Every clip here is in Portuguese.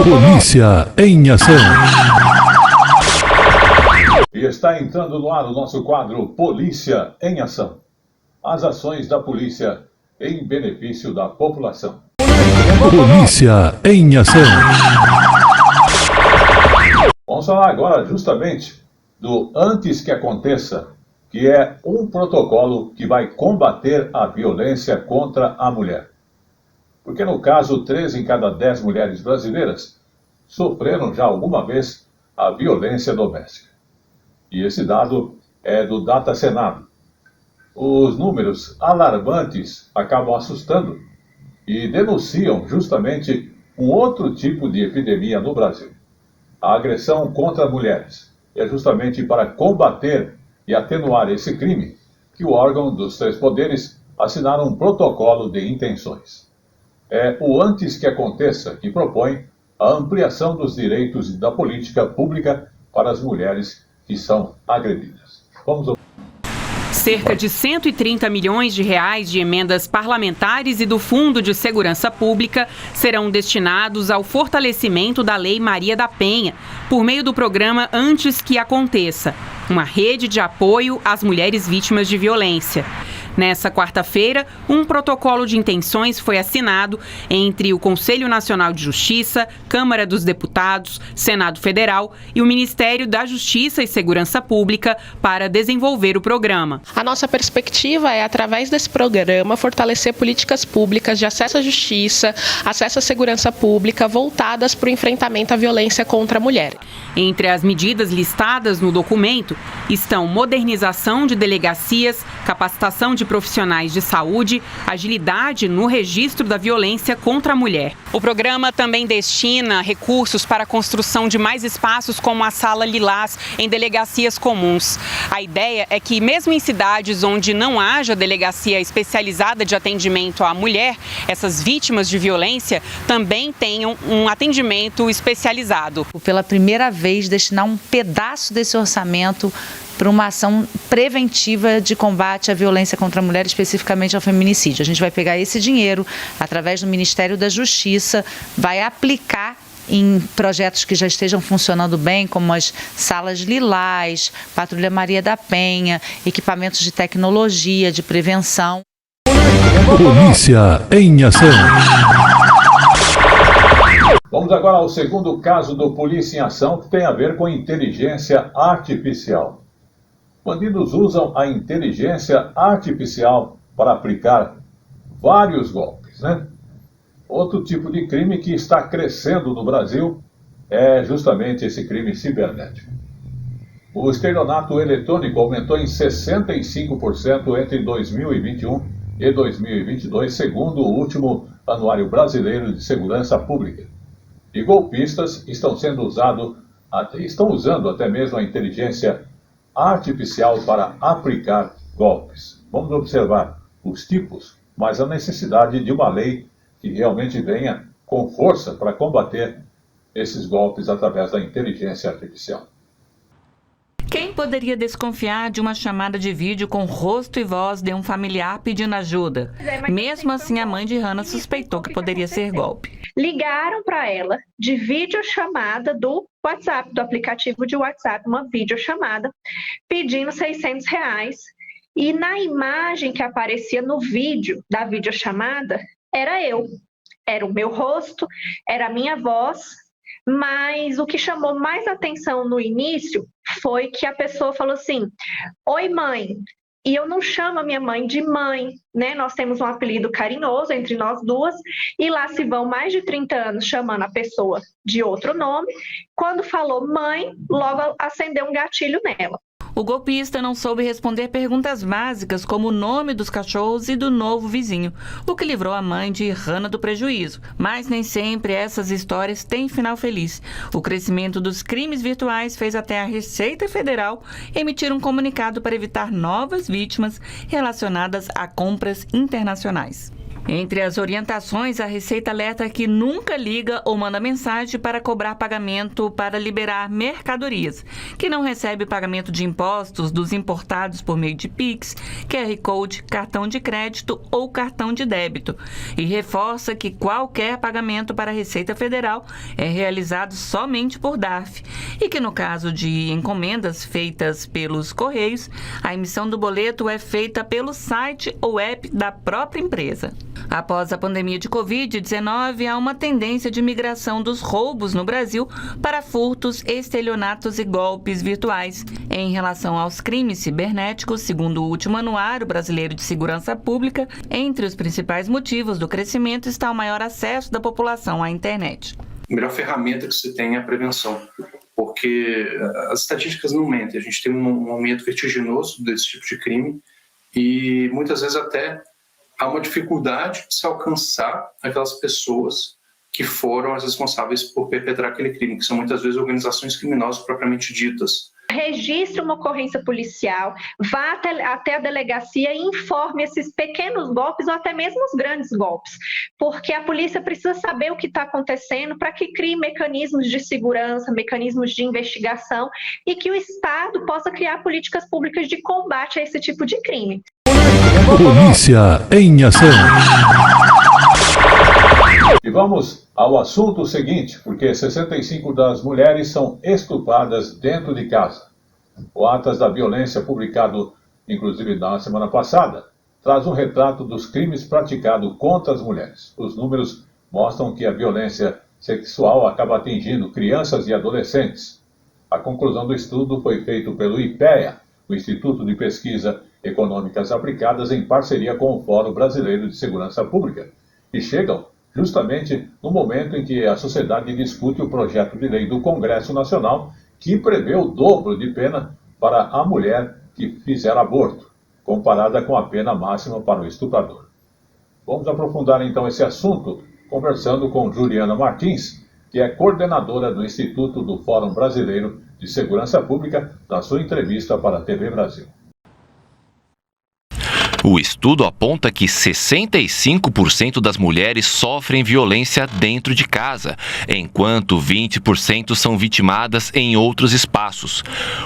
Polícia em ação. E está entrando no ar o nosso quadro Polícia em Ação. As ações da polícia em benefício da população. Polícia em ação. Vamos falar agora justamente do Antes que Aconteça, que é um protocolo que vai combater a violência contra a mulher. Porque no caso, 3 em cada 10 mulheres brasileiras sofreram já alguma vez a violência doméstica. E esse dado é do Data Senado. Os números alarmantes acabam assustando e denunciam justamente um outro tipo de epidemia no Brasil. A agressão contra mulheres. É justamente para combater e atenuar esse crime que o órgão dos 3 poderes assinaram um protocolo de intenções. É o Antes que Aconteça que propõe a ampliação dos direitos da política pública para as mulheres que são agredidas. Vamos ouvir. Cerca de 130 milhões de reais de emendas parlamentares e do Fundo de Segurança Pública serão destinados ao fortalecimento da Lei Maria da Penha, por meio do programa Antes que Aconteça, uma rede de apoio às mulheres vítimas de violência. Nessa quarta-feira, um protocolo de intenções foi assinado entre o Conselho Nacional de Justiça, Câmara dos Deputados, Senado Federal e o Ministério da Justiça e Segurança Pública para desenvolver o programa. A nossa perspectiva é, através desse programa, fortalecer políticas públicas de acesso à justiça, acesso à segurança pública, voltadas para o enfrentamento à violência contra a mulher. Entre as medidas listadas no documento estão modernização de delegacias, capacitação de profissionais de saúde, agilidade no registro da violência contra a mulher. O programa também destina recursos para a construção de mais espaços como a Sala Lilás em delegacias comuns. A ideia é que, mesmo em cidades onde não haja delegacia especializada de atendimento à mulher, essas vítimas de violência também tenham um atendimento especializado. Pela primeira vez, destinar um pedaço desse orçamento para uma ação preventiva de combate à violência contra a mulher, especificamente ao feminicídio. A gente vai pegar esse dinheiro, através do Ministério da Justiça, vai aplicar em projetos que já estejam funcionando bem, como as salas Lilás, Patrulha Maria da Penha, equipamentos de tecnologia, de prevenção. Polícia em ação. Vamos agora ao segundo caso do Polícia em Ação, que tem a ver com inteligência artificial. Bandidos usam a inteligência artificial para aplicar vários golpes, né? Outro tipo de crime que está crescendo no Brasil é justamente esse crime cibernético. O estelionato eletrônico aumentou em 65% entre 2021 e 2022, segundo o último Anuário Brasileiro de Segurança Pública. E golpistas estão usando até mesmo a inteligência artificial para aplicar golpes. Vamos observar os tipos, mas a necessidade de uma lei que realmente venha com força para combater esses golpes através da inteligência artificial. Quem poderia desconfiar de uma chamada de vídeo com rosto e voz de um familiar pedindo ajuda? Mesmo assim, a mãe de Hannah suspeitou que poderia ser golpe. Ligaram para ela de videochamada do WhatsApp, do aplicativo de WhatsApp, uma videochamada, pedindo R$600. E na imagem que aparecia no vídeo da videochamada, era eu. Era o meu rosto, era a minha voz, mas o que chamou mais atenção no início foi que a pessoa falou assim: "Oi, mãe". E eu não chamo a minha mãe de mãe, né? Nós temos um apelido carinhoso entre nós duas, e lá se vão mais de 30 anos chamando a pessoa de outro nome. Quando falou mãe, logo acendeu um gatilho nela. O golpista não soube responder perguntas básicas como o nome dos cachorros e do novo vizinho, o que livrou a mãe de Hannah do prejuízo. Mas nem sempre essas histórias têm final feliz. O crescimento dos crimes virtuais fez até a Receita Federal emitir um comunicado para evitar novas vítimas relacionadas a compras internacionais. Entre as orientações, a Receita alerta que nunca liga ou manda mensagem para cobrar pagamento para liberar mercadorias, que não recebe pagamento de impostos dos importados por meio de Pix, QR Code, cartão de crédito ou cartão de débito, e reforça que qualquer pagamento para a Receita Federal é realizado somente por DARF e que no caso de encomendas feitas pelos Correios, a emissão do boleto é feita pelo site ou app da própria empresa. Após a pandemia de Covid-19, há uma tendência de migração dos roubos no Brasil para furtos, estelionatos e golpes virtuais. Em relação aos crimes cibernéticos, segundo o último Anuário Brasileiro de Segurança Pública, entre os principais motivos do crescimento está o maior acesso da população à internet. A melhor ferramenta que se tem é a prevenção, porque as estatísticas não mentem. A gente tem um aumento vertiginoso desse tipo de crime e muitas vezes até há uma dificuldade de se alcançar aquelas pessoas que foram as responsáveis por perpetrar aquele crime, que são muitas vezes organizações criminosas propriamente ditas. Registre uma ocorrência policial, vá até a delegacia e informe esses pequenos golpes ou até mesmo os grandes golpes, porque a polícia precisa saber o que está acontecendo para que crie mecanismos de segurança, mecanismos de investigação e que o Estado possa criar políticas públicas de combate a esse tipo de crime. Polícia em ação. E vamos ao assunto seguinte, porque 65% das mulheres são estupradas dentro de casa. O Atlas da Violência, publicado inclusive na semana passada, traz um retrato dos crimes praticados contra as mulheres. Os números mostram que a violência sexual acaba atingindo crianças e adolescentes. A conclusão do estudo foi feita pelo IPEA, o Instituto de Pesquisa Econômicas Aplicadas, em parceria com o Fórum Brasileiro de Segurança Pública, e chegam justamente no momento em que a sociedade discute o projeto de lei do Congresso Nacional que prevê o dobro de pena para a mulher que fizer aborto, comparada com a pena máxima para o estuprador. Vamos aprofundar então esse assunto conversando com Juliana Martins, que é coordenadora do Instituto do Fórum Brasileiro de Segurança Pública, na sua entrevista para a TV Brasil. O estudo aponta que 65% das mulheres sofrem violência dentro de casa, enquanto 20% são vitimadas em outros espaços.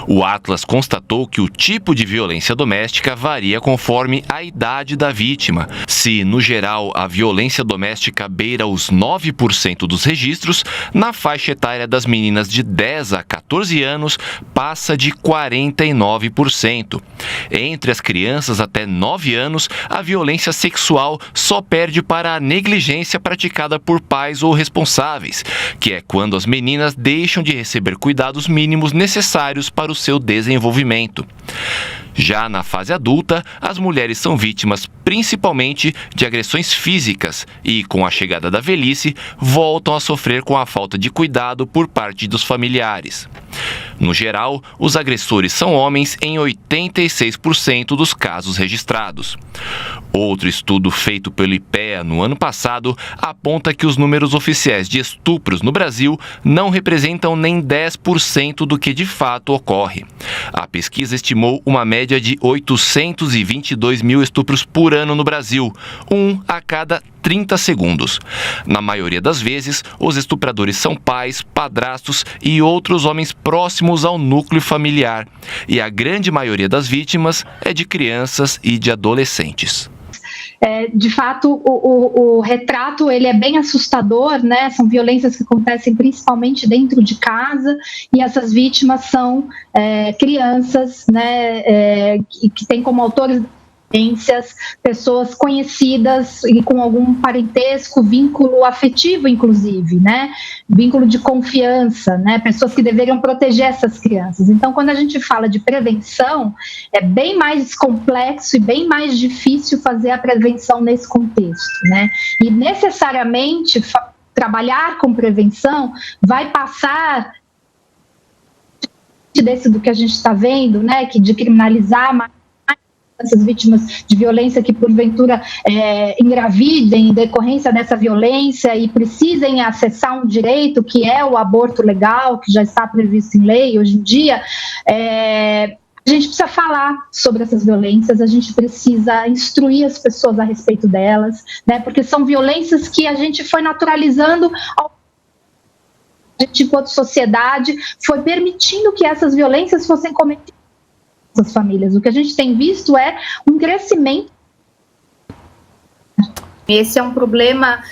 O Atlas constatou que o tipo de violência doméstica varia conforme a idade da vítima. Se, no geral, a violência doméstica beira os 9% dos registros, na faixa etária das meninas de 10 a 14 anos passa de 49%. Entre as crianças até 9 anos, a violência sexual só perde para a negligência praticada por pais ou responsáveis, que é quando as meninas deixam de receber cuidados mínimos necessários para o seu desenvolvimento. Já na fase adulta, as mulheres são vítimas principalmente de agressões físicas e, com a chegada da velhice, voltam a sofrer com a falta de cuidado por parte dos familiares. No geral, os agressores são homens em 86% dos casos registrados. Outro estudo feito pelo IPEA no ano passado aponta que os números oficiais de estupros no Brasil não representam nem 10% do que de fato ocorre. A pesquisa estimou uma média de 822 mil estupros por ano no Brasil, um a cada 30 segundos. Na maioria das vezes, os estupradores são pais, padrastos e outros homens próximos ao núcleo familiar. E a grande maioria das vítimas é de crianças e de adolescentes. De fato, o retrato ele é bem assustador, né? São violências que acontecem principalmente dentro de casa e essas vítimas são crianças, né? Que têm como autores pessoas conhecidas e com algum parentesco, vínculo afetivo, inclusive, né? Vínculo de confiança, né? Pessoas que deveriam proteger essas crianças. Então, quando a gente fala de prevenção, é bem mais complexo e bem mais difícil fazer a prevenção nesse contexto, né? E necessariamente trabalhar com prevenção vai passar do que a gente está vendo, né? Que de criminalizar mais essas vítimas de violência que porventura engravidem em decorrência dessa violência e precisem acessar um direito que é o aborto legal, que já está previsto em lei hoje em dia, A gente precisa falar sobre essas violências, a gente precisa instruir as pessoas a respeito delas, né? Porque são violências que a gente foi naturalizando, a gente, enquanto sociedade, foi permitindo que essas violências fossem cometidas nas famílias. O que a gente tem visto é um crescimento. Esse é um problema,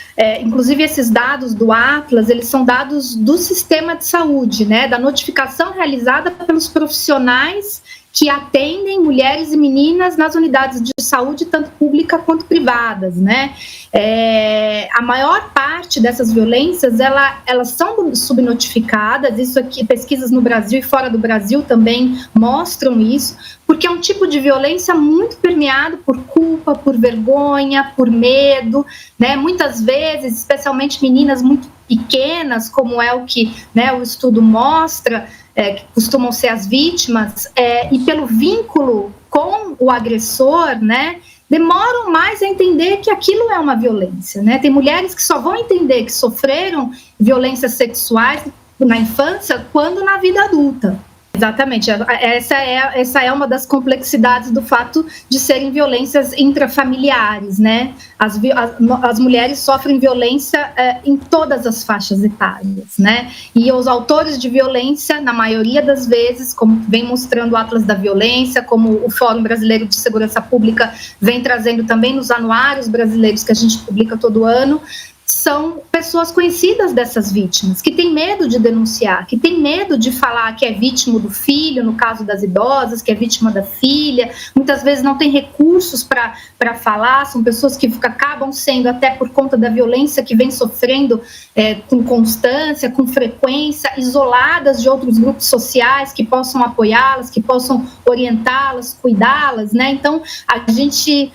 inclusive esses dados do Atlas, eles são dados do sistema de saúde, né? Da notificação realizada pelos profissionais que atendem mulheres e meninas nas unidades de saúde, tanto pública quanto privadas, né? A maior parte dessas violências, elas são subnotificadas, isso aqui, pesquisas no Brasil e fora do Brasil também mostram isso, porque é um tipo de violência muito permeado por culpa, por vergonha, por medo, né? Muitas vezes, especialmente meninas muito pequenas, como é o que, né, o estudo mostra, que costumam ser as vítimas, e pelo vínculo com o agressor, né, demoram mais a entender que aquilo é uma violência, né? Tem mulheres que só vão entender que sofreram violências sexuais na infância quando na vida adulta. Exatamente, essa é uma das complexidades do fato de serem violências intrafamiliares, né? As mulheres sofrem violência em todas as faixas etárias, né? E os autores de violência, na maioria das vezes, como vem mostrando o Atlas da Violência, como o Fórum Brasileiro de Segurança Pública vem trazendo também nos anuários brasileiros que a gente publica todo ano, são pessoas conhecidas dessas vítimas, que têm medo de denunciar, que têm medo de falar que é vítima do filho, no caso das idosas, que é vítima da filha, muitas vezes não tem recursos para falar, são pessoas que acabam sendo, até por conta da violência que vem sofrendo com constância, com frequência, isoladas de outros grupos sociais que possam apoiá-las, que possam orientá-las, cuidá-las, né? Então, a gente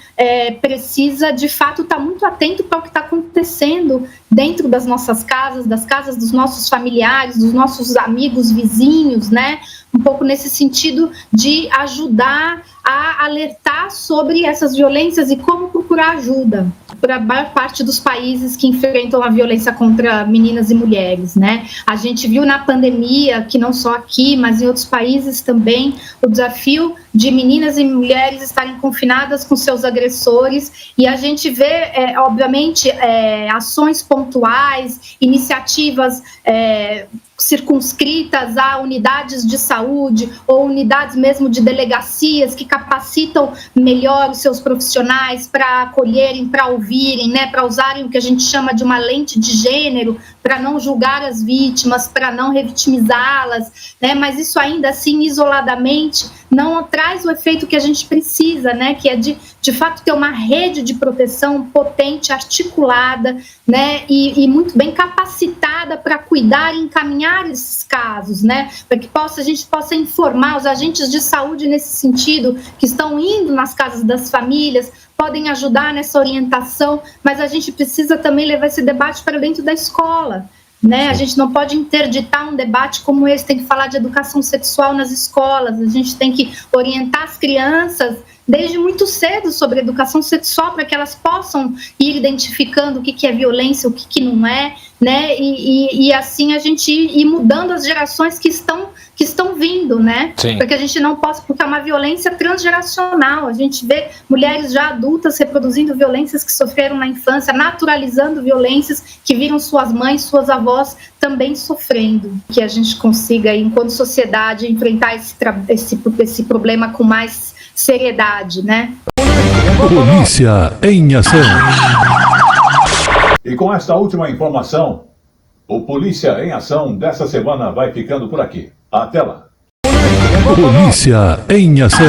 precisa, de fato, estar muito atento para o que está acontecendo dentro das nossas casas, das casas dos nossos familiares, dos nossos amigos, vizinhos, né? Um pouco nesse sentido de ajudar a alertar sobre essas violências e como procurar ajuda para a maior parte dos países que enfrentam a violência contra meninas e mulheres, né? A gente viu na pandemia, que não só aqui, mas em outros países também, o desafio de meninas e mulheres estarem confinadas com seus agressores, e a gente vê, obviamente, ações pontuais, iniciativas circunscritas a unidades de saúde ou unidades mesmo de delegacias que capacitam melhor os seus profissionais para acolherem, para ouvirem, né, para usarem o que a gente chama de uma lente de gênero, para não julgar as vítimas, para não revitimizá-las, né, mas isso ainda assim, isoladamente, não traz o efeito que a gente precisa, né, que é de fato ter uma rede de proteção potente, articulada, né, e muito bem capacitada para cuidar e encaminhar esses casos, né, para que a gente possa informar os agentes de saúde nesse sentido, que estão indo nas casas das famílias, podem ajudar nessa orientação, mas a gente precisa também levar esse debate para dentro da escola, né? A gente não pode interditar um debate como esse, tem que falar de educação sexual nas escolas, a gente tem que orientar as crianças desde muito cedo sobre educação sexual, para que elas possam ir identificando o que é violência, o que não é, né? E assim a gente ir mudando as gerações que estão vindo, né? Sim. Porque a gente não possa, porque é uma violência transgeracional. A gente vê mulheres já adultas reproduzindo violências que sofreram na infância, naturalizando violências que viram suas mães, suas avós também sofrendo. Que a gente consiga, enquanto sociedade, enfrentar esse problema com mais seriedade, né? Polícia em ação. E com esta última informação, o Polícia em Ação dessa semana vai ficando por aqui. Até lá. Polícia em ação.